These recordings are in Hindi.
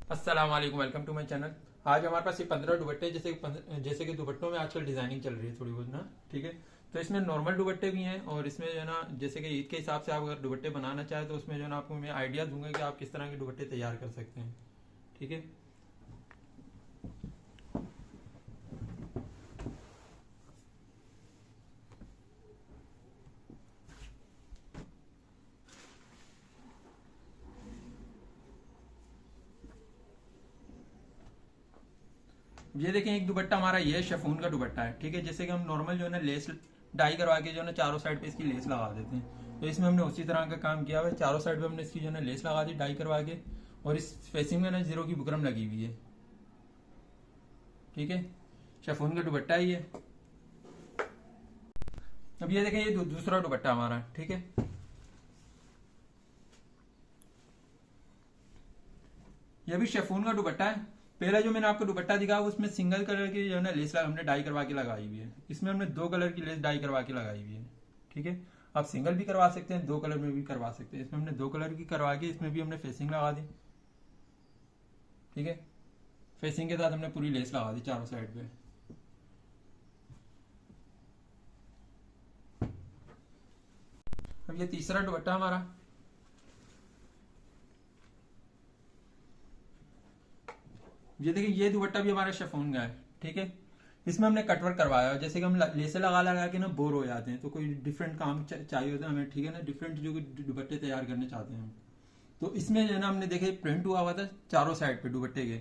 अस्सलाम वालेकुम, वेलकम टू माय चैनल। आज हमारे पास ये 15 दुपट्टे जैसे कि दुपट्टों में आजकल डिजाइनिंग चल रही है थोड़ी बहुत ना। ठीक है, तो इसमें नॉर्मल दुपट्टे भी हैं और इसमें जो है ना, जैसे कि ईद के हिसाब से आप अगर दुपट्टे बनाना चाहें तो उसमें जो है ना आपको मैं आइडिया दूंगा कि आप किस तरह के दुपट्टे तैयार कर सकते हैं। ठीक है, ये देखें एक दुपट्टा हमारा ये शिफॉन का दुपट्टा है। ठीक है, जैसे कि हम नॉर्मल जो है ना लेस डाई करवा के जो है ना चारों साइड पे इसकी लेस लगा देते हैं, तो इसमें हमने उसी तरह का काम किया हुआ है। चारों साइड पे हमने इसकी जो है ना लेस लगा दी डाई करवा के, और इस फेसिंग में ना जीरो की बुकरम लगी हुई है। ठीक है, शिफॉन का दुपट्टा ही है। अब ये देखें, ये दूसरा दुपट्टा हमारा। ठीक है, ये भी शिफॉन का दुपट्टा है। पहला जो मैंने आपको दुपट्टा दिखा उसमें सिंगल कलर की जो है ना लेस हमने डाई करवा के लगाई हुई है। इसमें हमने 2 कलर की लेस डाई करवा के लगाई हुई है। ठीक है, आप सिंगल भी करवा सकते हैं, 2 कलर में भी करवा सकते हैं। इसमें हमने 2 कलर की करवा के इसमें भी हमने फेसिंग लगा दी। ठीक है, फेसिंग के साथ हमने पूरी लेस लगा दी चारों साइड पे। अब ये तीसरा दुपट्टा हमारा। ये देखिए, ये दुपट्टा भी हमारा शिफॉन का है। ठीक है, इसमें हमने कटवर्क करवाया है। जैसे कि हम लेसे लगा लगा के ना बोर हो जाते हैं, तो कोई डिफरेंट काम चाहिए होता है हमें। ठीक है ना, डिफरेंट जो दुपट्टे तैयार करने चाहते हैं हम, तो इसमें जो है ना हमने देखे प्रिंट हुआ हुआ था चारों साइड पे दुपट्टे के।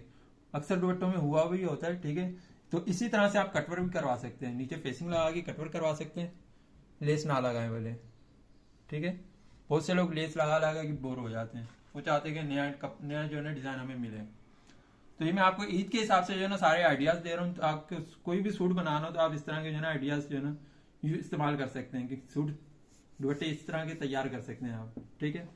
अक्सर दुपट्टों में हुआ भी होता है। ठीक है, तो इसी तरह से आप कटवर्क भी करवा सकते हैं, नीचे फेसिंग लगा के कटवर्क करवा सकते हैं, लेस ना लगाए वाले। ठीक है, बहुत से लोग लेस लगा लगा के बोर हो जाते हैं, वो चाहते हैं कि नया जो है ना डिजाइन हमें मिले। तो ये मैं आपको ईद के हिसाब से जो है ना सारे आइडियाज दे रहा हूँ। तो आपको कोई भी सूट बनाना हो तो आप इस तरह के जो है ना आइडियाज जो है ना इस्तेमाल कर सकते हैं कि सूट दुपट्टे इस तरह के तैयार कर सकते हैं आप। ठीक है,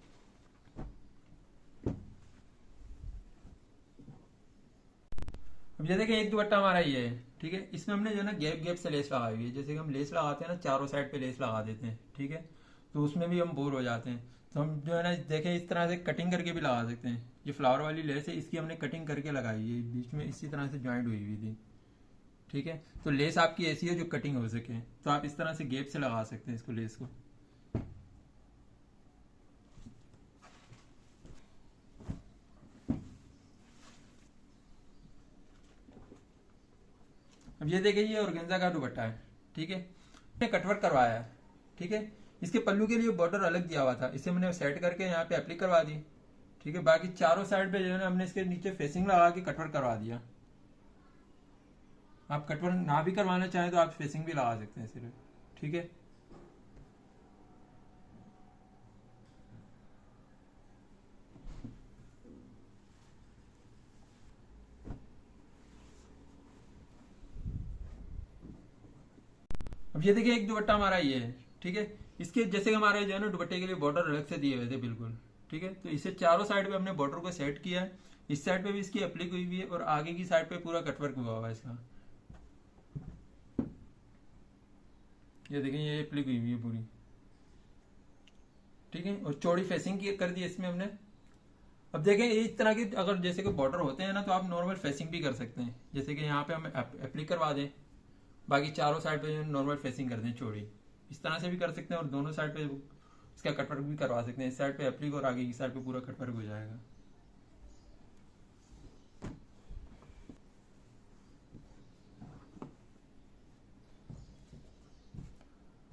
अब ये देखिए एक दुपट्टा हमारा ये है। ठीक है, इसमें हमने जो है ना गैप गैप से लेस लगाई हुई है। जैसे कि हम लेस लगाते हैं ना, चारों साइड पे लेस लगा देते हैं। ठीक है, तो उसमें भी हम बोर हो जाते हैं, तो हम जो है ना देखें इस तरह से कटिंग करके भी लगा सकते हैं। ये फ्लावर वाली लेस है, इसकी हमने कटिंग करके लगाई है, बीच में इसी तरह से ज्वाइंट हुई हुई थी। ठीक है, तो लेस आपकी ऐसी है जो कटिंग हो सके, तो आप इस तरह से गैप से लगा सकते हैं इसको, लेस को। अब ये देखिए, ये ऑर्गेन्जा का दुपट्टा है। ठीक है, मैंने कटवर्क करवाया है। ठीक है, इसके पल्लू के लिए बॉर्डर अलग दिया हुआ था, इसे मैंने सेट करके यहाँ पे एप्ली करवा दी। ठीक है, बाकी चारों साइड पे जो है ना हमने इसके नीचे फेसिंग लगा के कटवर्क करवा दिया। आप कटवर्क ना भी करवाना चाहें तो आप फेसिंग भी लगा सकते हैं सिर्फ। ठीक है, अब ये देखिए एक दुपट्टा हमारा ये है। ठीक है, इसके जैसे कि हमारे जो है ना दुपट्टे के लिए बॉर्डर अलग से दिए हुए थे बिल्कुल। ठीक है, तो इसे चारों साइड पे हमने बॉर्डर को सेट किया है। इस साइड पे भी इसकी एप्लिक हुई हुई है और आगे की साइड पे पूरा कटवर्क हुआ हुआ है इसका। ये देखें, ये एप्लिक हुई हुई है पूरी। ठीक है, और चौड़ी फेसिंग की कर दी इसमें हमने। अब देखें, इस तरह की अगर जैसे कि बॉर्डर होते हैं ना, तो आप नॉर्मल फेसिंग भी कर सकते हैं। जैसे कि यहाँ पे हम एप्लिक करवा दें, बाकी चारों साइड पे नॉर्मल फेसिंग कर दें चौड़ी। इस तरह से भी कर सकते हैं, और दोनों साइड पे इसका कटवर्क भी करवा सकते हैं। इस साइड पे एप्लिक और आगे की साइड पे पूरा कटवर्क हो जाएगा।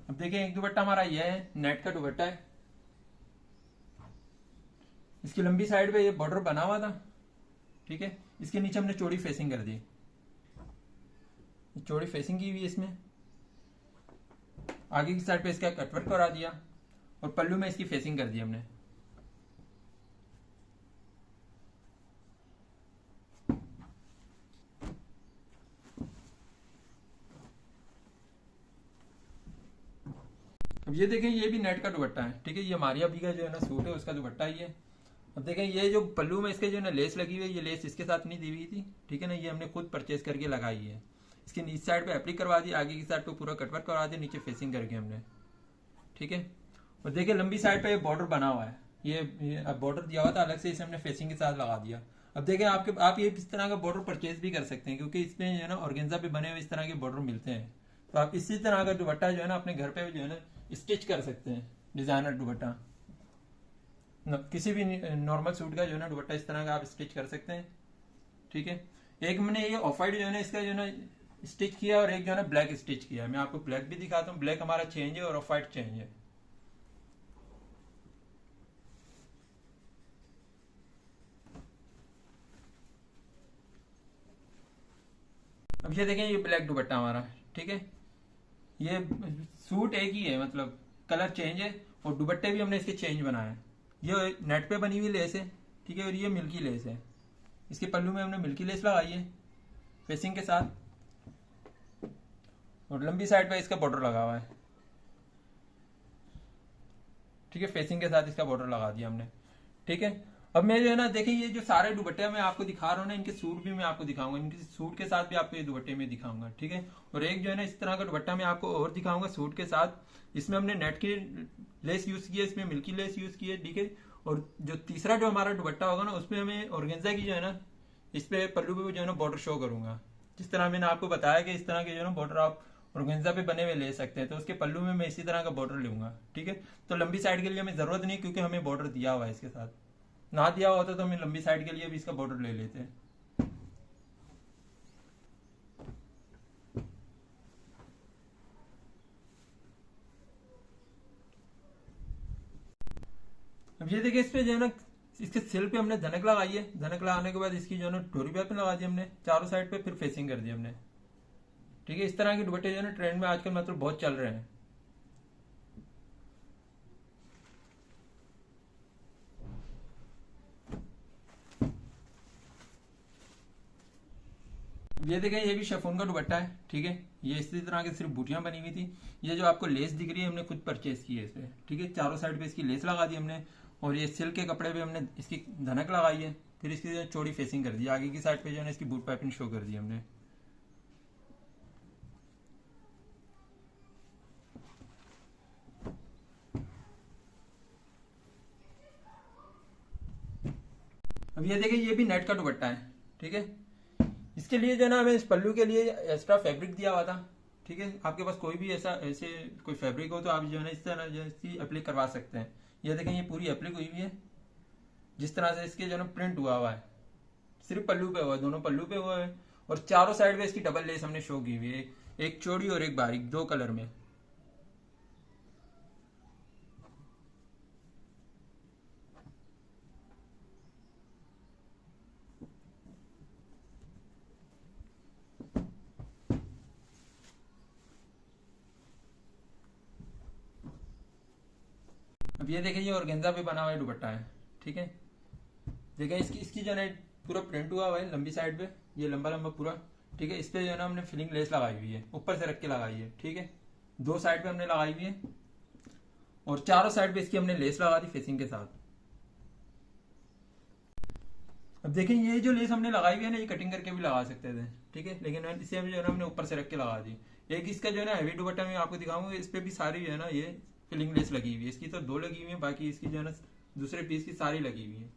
अब देखिए एक दुपट्टा हमारा यह है, नेट का दुपट्टा है। इसकी लंबी साइड पे ये बॉर्डर बना हुआ था। ठीक है, इसके नीचे हमने चौड़ी फेसिंग कर दी, चौड़ी फेसिंग की हुई है इसमें। आगे की साइड पे इसका कटवर्क करा दिया, और पल्लू में इसकी फेसिंग कर दी हमने। अब ये देखें, ये भी नेट का दुपट्टा है। ठीक है, ये हमारी अभी का जो है ना सूट है उसका दुपट्टा ही है। अब देखें, ये जो पल्लू में इसके जो है ना लेस लगी हुई है, ये लेस इसके साथ नहीं दी हुई थी। ठीक है ना, ये हमने खुद परचेज करके लगाई है। इसके नीचे साइड पे एप्लिक करवा दी, आगे की साइड पे पूरा कटवर्क करवा दिया, नीचे फेसिंग करके हमने। ठीक है, और देखिए लंबी साइड पे ये बॉर्डर बना हुआ है। ये अब बॉर्डर दिया हुआ था अलग से, इसे हमने फेसिंग के साथ लगा दिया। अब देखें आप ये इस तरह का बॉर्डर परचेज भी कर सकते हैं, क्योंकि इसमें जो है ना ऑर्गेन्जा पे बने हुए इस तरह के बॉर्डर मिलते हैं। तो आप इसी तरह का दुपट्टा जो है ना अपने घर पे जो है ना स्टिच कर सकते हैं, डिजाइनर दुपट्टा किसी भी नॉर्मल सूट का जो है ना दुपट्टा इस तरह का आप स्टिच कर सकते हैं। ठीक है, एक मैंने ये ऑफ वाइट जो है ना इसका जो है ना स्टिच किया, और एक जो है ना ब्लैक स्टिच किया। मैं आपको ब्लैक भी दिखाता हूँ, ब्लैक हमारा चेंज है और ऑफ वाइट चेंज है। अब ये देखें, ये ब्लैक दुपट्टा हमारा, ठीक है। ये सूट एक ही है, मतलब कलर चेंज है, और दुपट्टे भी हमने इसके चेंज बनाए हैं। ये नेट पे बनी हुई लेस है, ठीक है, और ये मिल्की लेस है। इसके पल्लू में हमने मिल्की लेस लगाई है फेसिंग के साथ, और लंबी साइड पे इसका बॉर्डर लगा हुआ है। ठीक है, फेसिंग के साथ इसका बॉर्डर लगा दिया हमने। ठीक है, अब मैं जो है ना देखिए, ये जो सारे दुपट्टे मैं आपको दिखा रहा हूँ ना, इनके सूट भी मैं आपको दिखाऊंगा, इनके सूट के साथ भी आपको ये दुपट्टे में दिखाऊंगा। ठीक है, और एक जो है ना इस तरह का दुपट्टा मैं आपको और दिखाऊंगा सूट के साथ। इसमें हमने नेट की लेस यूज की है, इसमें मिल्की लेस यूज की है। ठीक है, और जो तीसरा जो हमारा दुपट्टा होगा ना, उसमें हमें ऑर्गेन्जा की जो है ना इस पे पल्लू पे जो है ना बॉर्डर शो करूंगा। जिस तरह मैंने आपको बताया कि इस तरह के जो है ना बॉर्डर आप ऑर्गेन्जा पे बने हुए ले सकते हैं, तो उसके पल्लू में मैं इसी तरह का बॉर्डर लूंगा। ठीक है, तो लंबी साइड के लिए हमें जरूरत नहीं, क्योंकि हमें बॉर्डर दिया हुआ है इसके साथ। ना दिया होता तो हमें लंबी साइड के लिए भी इसका बॉर्डर ले लेते हैं। अब ये देखिए, इस पे जो है ना इसके सिल पे हमने धनक लगाई है। धनक लगाने के बाद इसकी जो है ना डोरी पे लगा दी हमने चारों साइड पे, फिर फेसिंग कर दी हमने। ठीक है, इस तरह के दुपट्टे जो है ना ट्रेंड में आजकल मतलब बहुत चल रहे हैं। ये देखें, ये भी शिफॉन का दुपट्टा है। ठीक है, ये इसी तरह की सिर्फ बूटियां बनी हुई थी। ये जो आपको लेस दिख रही है, हमने खुद परचेज की है इस पे। ठीक है, चारों साइड पे इसकी लेस लगा दी हमने, और ये सिल्क के कपड़े पे हमने इसकी धनक लगाई है। फिर इसकी जो चौड़ी फेसिंग कर दी, आगे की साइड पे जो है ना इसकी बूट पाइपिंग शो कर दी हमने। अब ये देखिए, ये भी नेट का दुपट्टा है। ठीक है, इसके लिए जो है ना हमें इस पल्लू के लिए एक्स्ट्रा फैब्रिक दिया हुआ था। ठीक है, आपके पास कोई भी ऐसे कोई फैब्रिक हो तो आप जो है ना इस तरह जो है इसकी अप्लाई करवा सकते हैं। ये देखें, ये पूरी अप्लाई हुई हुई है, जिस तरह से इसके जो है ना प्रिंट हुआ हुआ है। सिर्फ पल्लू पे हुआ है, दोनों पल्लू पे हुआ है, और चारों साइड पे इसकी डबल लेस हमने शो की हुई है, एक चौड़ी और एक बारीक, दो कलर में। अब ये देखिए, ये ऑर्गेन्जा पे बना हुआ है दुपट्टा है। ठीक है, देखिए इसकी इसकी जो है ना पूरा प्रिंट हुआ हुआ है लंबी साइड पे, ये लंबा लंबा पूरा। ठीक है, इस पे जो है ना हमने फिलिंग लेस लगाई हुई है, ऊपर से रख के लगाई है। ठीक है, दो साइड पे हमने लगाई हुई है, और चारों साइड पे इसकी हमने लेस लगा दी फेसिंग के साथ। अब देखिए, ये जो लेस हमने लगाई हुई है ना, ये कटिंग करके भी लगा सकते थे। ठीक है, लेकिन इसे जो है ना हमने ऊपर से रख के लगा दी। एक इसका जो है ना हैवी दुपट्टा मैं आपको दिखाऊंगा, इस पे भी सारी जो है ना ये फिलिंग लेस लगी हुई है। इसकी तो दो लगी हुई है, बाकी इसकी जो है ना दूसरे पीस की सारी लगी हुई है।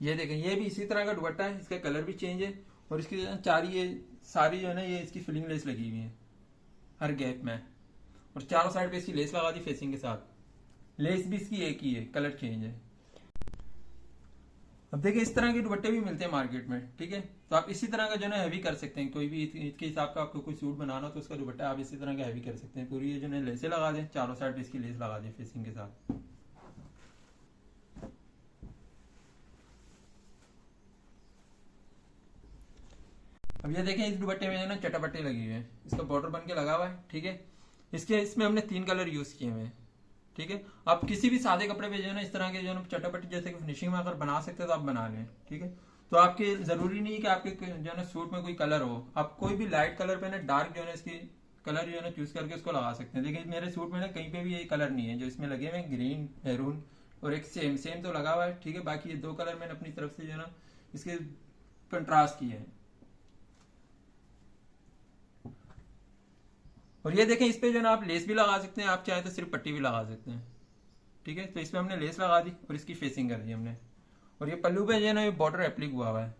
ये देखें, ये भी इसी तरह का दुपट्टा है, इसका कलर भी चेंज है, और इसकी जो है चारी ये सारी जो है ना ये इसकी फिलिंग लेस लगी हुई है हर गैप में, और चारों साइड पे इसकी लेस लगा दी फेसिंग के साथ। लेस भी इसकी एक ही है, कलर चेंज है। अब देखिए, इस तरह के दुपट्टे भी मिलते हैं मार्केट में। ठीक है, तो आप इसी तरह का जो है ना हैवी कर सकते हैं। कोई भी ईद के हिसाब का आपको कोई सूट बनाना हो तो उसका दुपट्टा आप इसी तरह का हैवी कर सकते हैं। पूरी ये जो है लेसे लगा दें, चारों साइड पे इसकी लेस लगा दें फेसिंग के साथ। अब ये देखें, इस दुपट्टे में जो है ना चटापट्टी लगी हुई है, इसका बॉर्डर बन के लगा हुआ है। ठीक है, इसके इसमें हमने 3 कलर यूज किए हुए हैं। ठीक है, आप किसी भी सादे कपड़े पे जो है ना इस तरह के जो है ना चटापट्टी जैसे कि फिनिशिंग में अगर बना सकते हैं तो आप बना लें। ठीक है, तो आपके जरूरी नहीं है कि आपके जो है ना सूट में कोई कलर हो, आप कोई भी लाइट कलर पे ना डार्क जो है ना इसकी कलर जो है ना चूज करके उसको लगा सकते हैं। देखिए मेरे सूट में ना कहीं पे भी ये कलर नहीं है जो इसमें लगे हुए हैं, ग्रीन, मैरून और एक सेम सेम तो लगा हुआ है, ठीक है। बाकी ये दो कलर मैंने अपनी तरफ से जो है ना इसके कंट्रास्ट किए हैं। और ये देखें इस पे जो है ना आप लेस भी लगा सकते हैं, आप चाहे तो सिर्फ पट्टी भी लगा सकते हैं, ठीक है। तो इसमें हमने लेस लगा दी और इसकी फेसिंग कर दी हमने। और ये पल्लू पे जो है ना ये बॉर्डर एप्लिक हुआ हुआ है।